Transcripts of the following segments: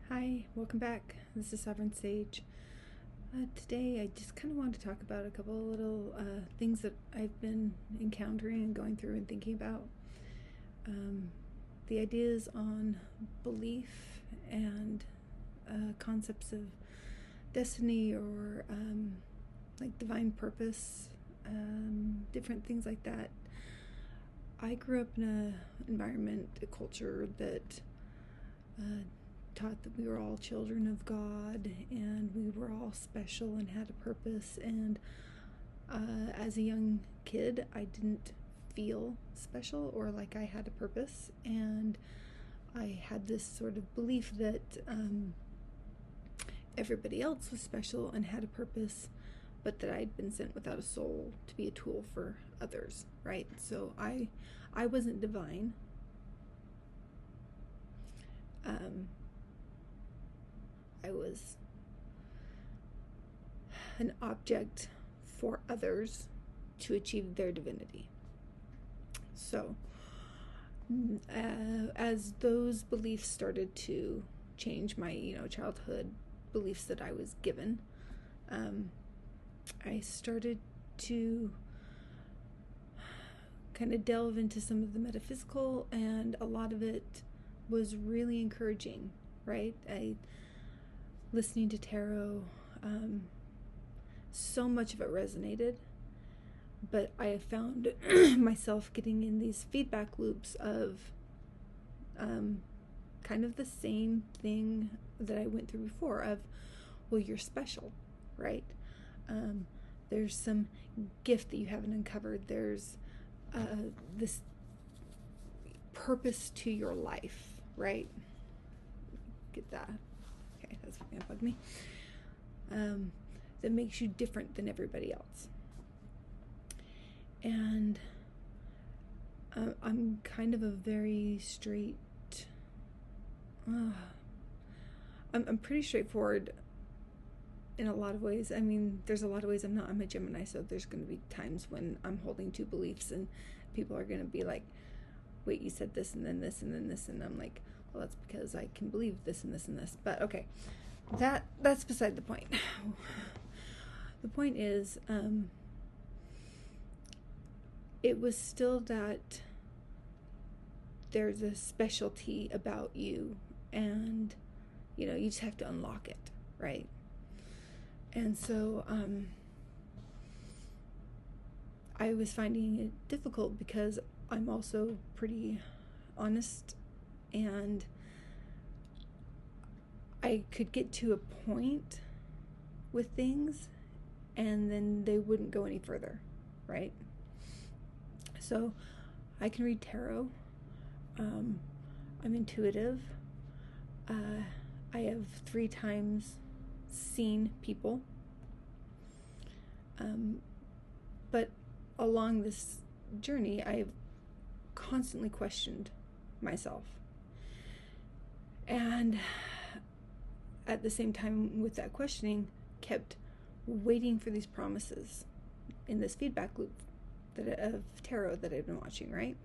Hi, welcome back. This is Sovereign Sage. Today I just kind of want to talk about a couple of little things that I've been encountering and going through and thinking about. The ideas on belief and concepts of destiny or like divine purpose, different things like that. I grew up in an environment, a culture that taught that we were all children of God and we were all special and had a purpose. And as a young kid, I didn't feel special or like I had a purpose. And I had this sort of belief that everybody else was special and had a purpose, but that I'd been sent without a soul to be a tool for others, right? So I wasn't divine. I was an object for others to achieve their divinity. So as those beliefs started to change, my childhood beliefs that I was given, I started to kind of delve into some of the metaphysical, and a lot of it was really encouraging, right? Listening to tarot, so much of it resonated, but I found myself getting in these feedback loops of kind of the same thing that I went through before of, well, you're special, right? There's some gift that you haven't uncovered. There's this purpose to your life, right? Get that. Okay, that's gonna bug me. That makes you different than everybody else. And I'm kind of a very straight. I'm pretty straightforward in a lot of ways. I mean, there's a lot of ways I'm not. I'm a Gemini, so there's going to be times when I'm holding two beliefs, and people are going to be like, "Wait, you said this, and then this, and then this," and I'm like, well, that's because I can believe this and this and this. But okay, that's beside the point. The point is, it was still that there's a specialty about you, and you just have to unlock it, right? And so I was finding it difficult because I'm also pretty honest, and I could get to a point with things and then they wouldn't go any further, right? So I can read tarot. I'm intuitive. I have 3 times seen people. But along this journey, I've constantly questioned myself. And at the same time with that questioning, kept waiting for these promises in this feedback loop of tarot that I've been watching, right?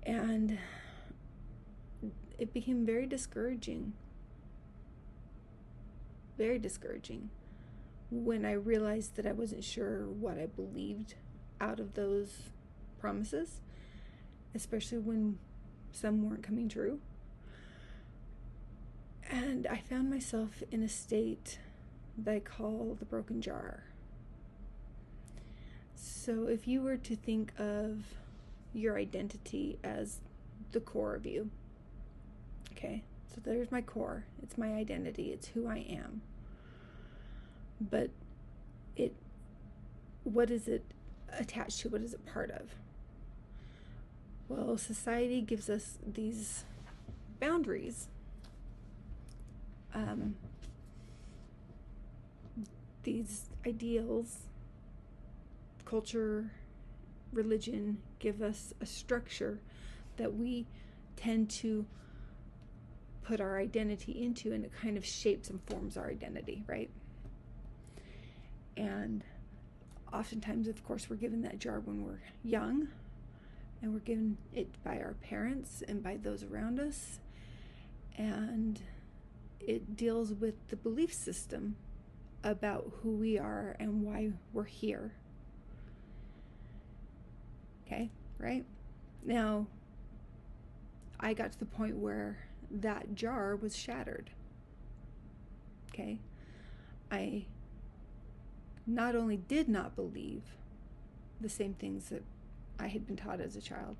And it became very discouraging when I realized that I wasn't sure what I believed out of those promises, especially when some weren't coming true. And I found myself in a state that I call the broken jar. So if you were to think of your identity as the core of you, okay, so there's my core. It's my identity. It's who I am. But what is it attached to? What is it part of? Well, society gives us these boundaries. These ideals, culture, religion give us a structure that we tend to put our identity into, and it kind of shapes and forms our identity, right? And oftentimes, of course, we're given that jar when we're young, and we're given it by our parents and by those around us. And it deals with the belief system about who we are and why we're here. Okay, right? Now, I got to the point where that jar was shattered. Okay? I not only did not believe the same things that I had been taught as a child,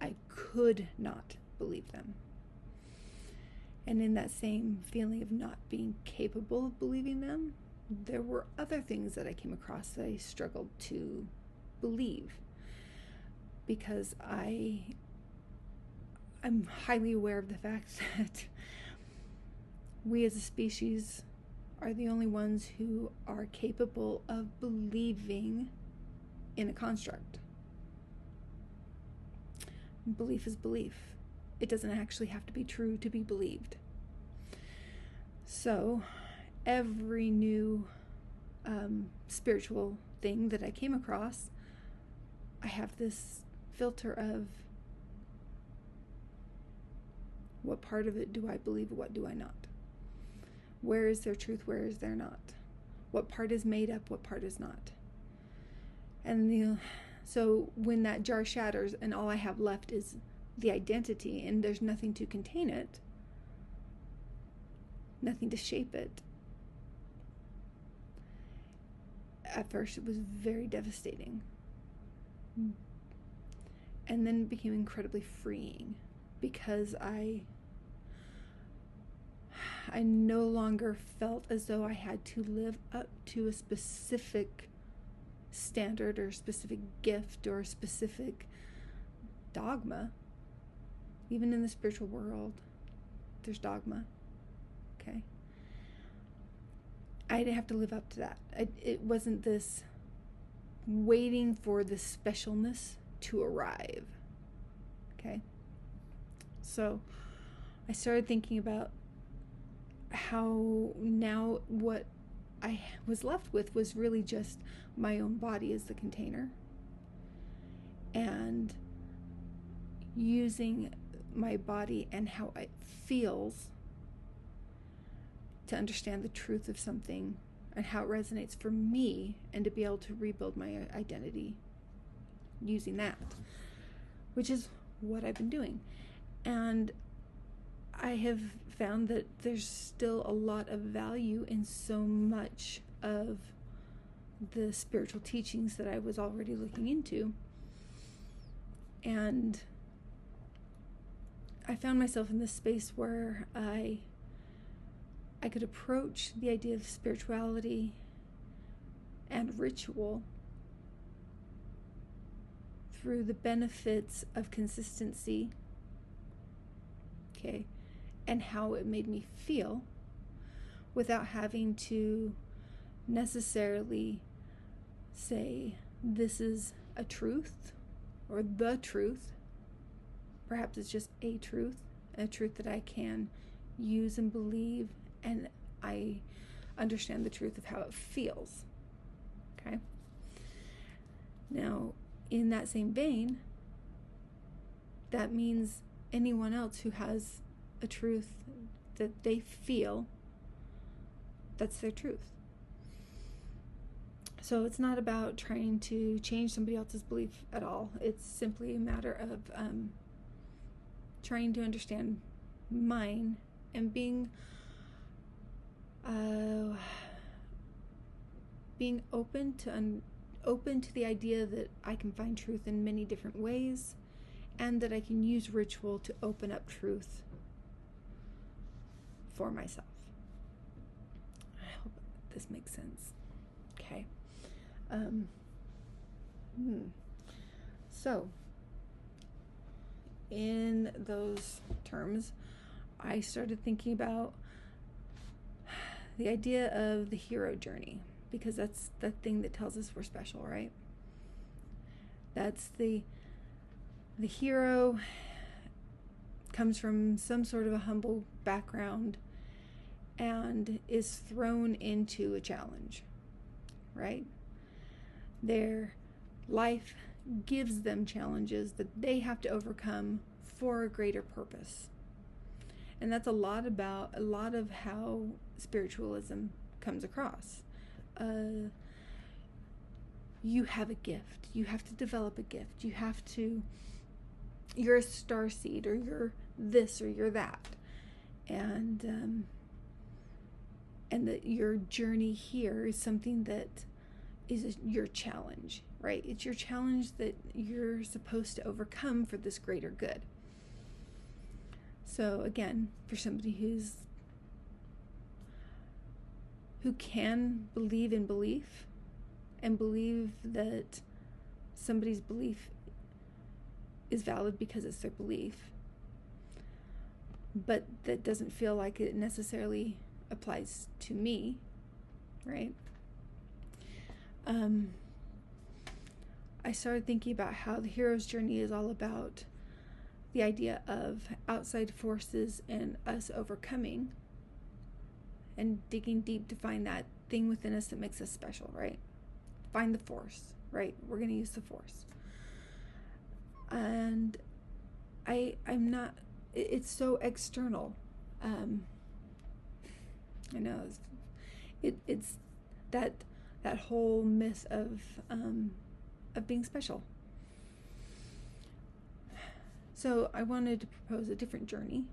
I could not believe them. And in that same feeling of not being capable of believing them, there were other things that I came across that I struggled to believe, because I'm highly aware of the fact that we as a species are the only ones who are capable of believing in a construct. Belief is belief. It doesn't actually have to be true to be believed. So every new spiritual thing that I came across, I have this filter of, what part of it do I believe, what do I not? Where is there truth, where is there not? What part is made up, what part is not? And so when that jar shatters and all I have left is the identity, and there's nothing to contain it, nothing to shape it, at first it was very devastating. And then it became incredibly freeing, because I no longer felt as though I had to live up to a specific standard or specific gift or specific dogma. Even in the spiritual world, there's dogma. Okay? I didn't have to live up to that. It wasn't this waiting for the specialness to arrive. Okay? So I started thinking about how now what I was left with was really just my own body as the container, and using my body and how it feels to understand the truth of something and how it resonates for me, and to be able to rebuild my identity using that, which is what I've been doing. And I have found that there's still a lot of value in so much of the spiritual teachings that I was already looking into. And I found myself in this space where I could approach the idea of spirituality and ritual through the benefits of consistency, okay, and how it made me feel, without having to necessarily say this is a truth or the truth. Perhaps it's just a truth that I can use and believe, and I understand the truth of how it feels. Okay? Now, in that same vein, that means anyone else who has a truth that they feel, that's their truth. So it's not about trying to change somebody else's belief at all. It's simply a matter of trying to understand mine, and being open to the idea that I can find truth in many different ways, and that I can use ritual to open up truth for myself. I hope this makes sense. Okay. So, in those terms, I started thinking about the idea of the hero journey, because that's the thing that tells us we're special, right? That's the hero comes from some sort of a humble background and is thrown into a challenge, right? Their life gives them challenges that they have to overcome for a greater purpose. And that's a lot of how spiritualism comes across. You have a gift. You have to develop a gift. You're a starseed, or you're this, or you're that. And that your journey here is something that is your challenge, right? It's your challenge that you're supposed to overcome for this greater good. So again, for somebody who can believe in belief and believe that somebody's belief is valid because it's their belief, but that doesn't feel like it necessarily applies to me, right? I started thinking about how the hero's journey is all about the idea of outside forces and us overcoming and digging deep to find that thing within us that makes us special, right? Find the force, right? We're going to use the force. And I'm not, it's so external. I know it's that whole myth of being special. So I wanted to propose a different journey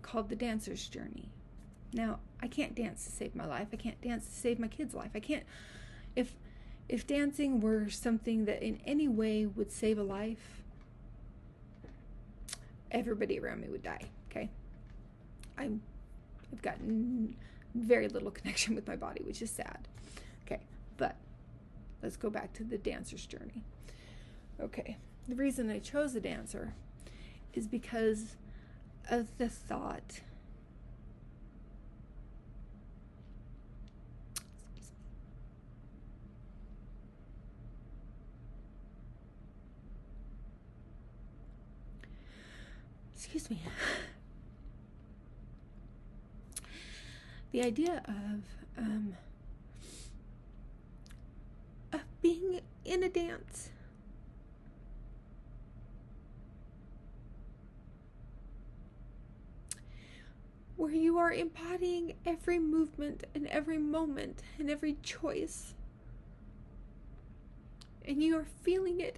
called the dancer's journey. Now, I can't dance to save my life. I can't dance to save my kid's life. I can't. If dancing were something that in any way would save a life, everybody around me would die. Okay, I've got very little connection with my body, which is sad. Okay, but let's go back to the dancer's journey. Okay, the reason I chose the dancer is because of the thought. Excuse me. The idea of being in a dance. Where you are embodying every movement and every moment and every choice. And you are feeling it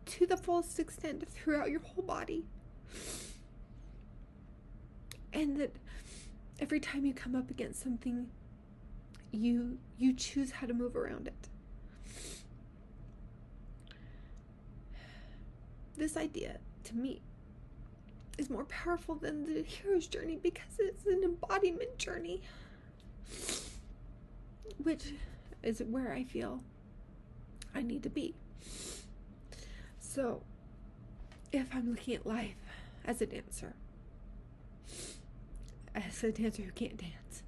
to the fullest extent throughout your whole body. And that every time you come up against something, you choose how to move around it. This idea, to me, is more powerful than the hero's journey because it's an embodiment journey, which is where I feel I need to be. So, if I'm looking at life as a dancer who can't dance,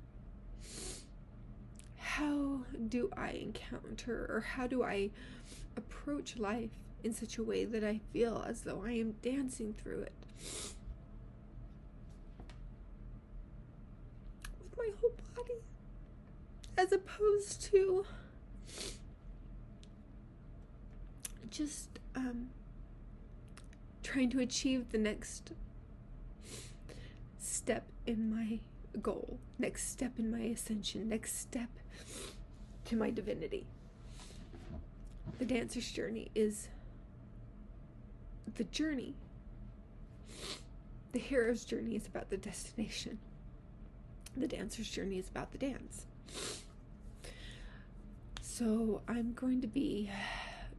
how do I encounter, or how do I approach life in such a way that I feel as though I am dancing through it with my whole body, as opposed to just trying to achieve the next step in my goal, next step in my ascension, next step to my divinity. The dancer's journey is the journey. The hero's journey is about the destination. The dancer's journey is about the dance. So I'm going to be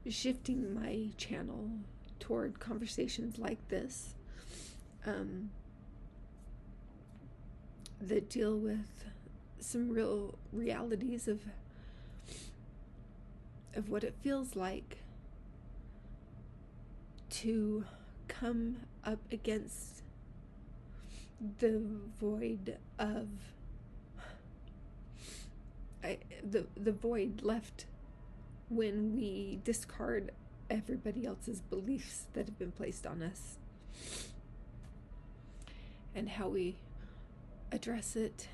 shifting my channel toward conversations like this, that deal with some real realities of what it feels like to come up against the void of the void left when we discard everybody else's beliefs that have been placed on us, and how we address it,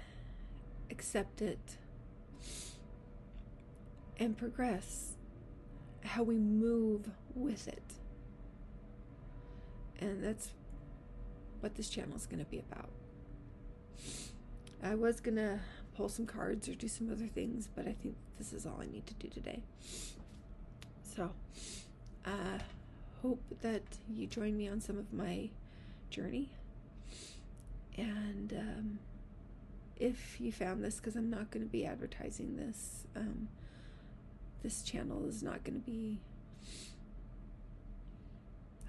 accept it, and progress, how we move with it. And that's what this channel is going to be about. I was going to pull some cards or do some other things, but I think this is all I need to do today. So, hope that you join me on some of my journey. And if you found this, because I'm not going to be advertising this, this channel is not going to be,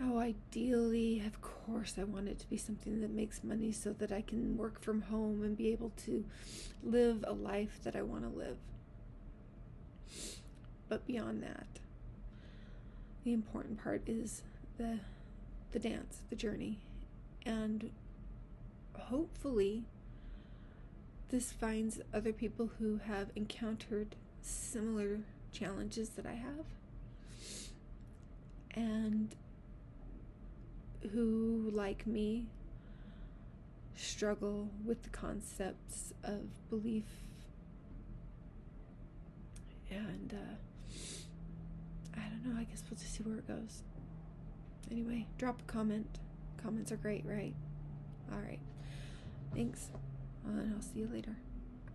ideally, of course, I want it to be something that makes money so that I can work from home and be able to live a life that I want to live. But beyond that, the important part is the dance, the journey. And hopefully this finds other people who have encountered similar challenges that I have, and who, like me, struggle with the concepts of belief. And I don't know, I guess we'll just see where it goes. Anyway, drop a comment. Comments are great, right? All right. Thanks. And I'll see you later.